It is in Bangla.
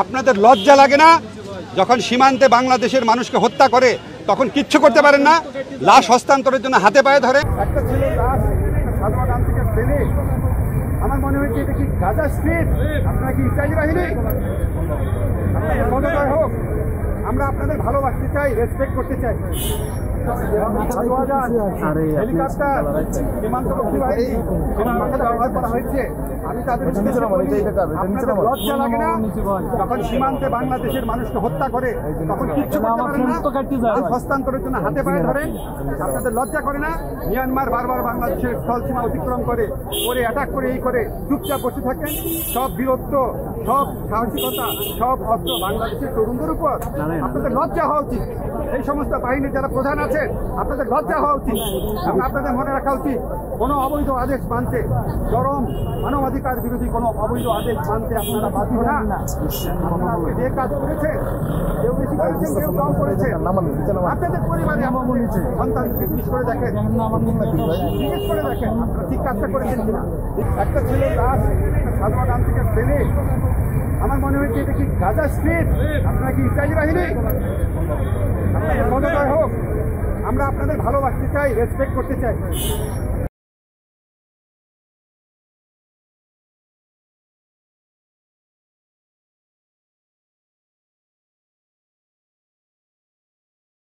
আপনাদের লজ্জা লাগে না? যখন সীমান্তে বাংলাদেশের মানুষকে হত্যা করে তখন কিচ্ছু করতে পারেন না? লাশ হস্তান্তরের জন্য হাতে পায়ে ধরে একটা ছেলের লাশ সাধারণ থেকে ফেলে আমার মনে হয়েছে এটা কি গাজা স্ট্রিট, আপনারা কি ইসরায়েলি বাহিনী? মনোদয় হোক, আমরা আপনাদের ভালোবাসতে চাই, রেসপেক্ট করতে চাই। হেলিকপ্টার সীমান্তরক্ষী বাহিনী ব্যবহার করা হয়েছে, আমি তাদের লজ্জা লাগে না? যখন সীমান্তে বাংলাদেশের মানুষকে হত্যা করে তখন কিচ্ছু করতে পারেন না? হস্তান্তরের জন্য হাতে পায়ে ধরেন, আপনাদের লজ্জা করে না? মিয়ানমার বারবার বাংলাদেশের স্থল সীমা অতিক্রম করে অ্যাটাক করে এই করে চুপচাপ বসে থাকেন। সব বীরত্ব, সব সাহসিকতা, সব অস্ত্র বাংলাদেশের তরুণদের উপর। আপনাদের লজ্জা হওয়া উচিত। এই সমস্ত বাহিনীর যারা প্রধান আছেন আপনাদের লজ্জা হওয়া উচিত এবং আপনাদের মনে রাখা উচিত কোনো অবৈধ আদেশ মানতে, চরম মানবাধিকার বিরোধী কোনো অবৈধ আদেশ মানতে আপনারা বাধ্য না। যে কাজ করেছে, কেউ বেশি করেছেন, কেউ কম করেছে। আপনাদের পরিবারে এমন সন্তানকে জিজ্ঞেস করে দেখেন, জিজ্ঞেস করে দেখেন আপনারা ঠিক কাজটা করেছেন কিনা। একটা ছেলের লাশ সাধারণ থেকে ফেলে আমার মনে হয়েছে এটা কি গাজা স্ট্রিট, আপনারা কি ইসরায়েলি বাহিনী? মনোদয় হোক, আমরা আপনাদের ভালোবাসতে চাই, রেসপেক্ট করতে চাই।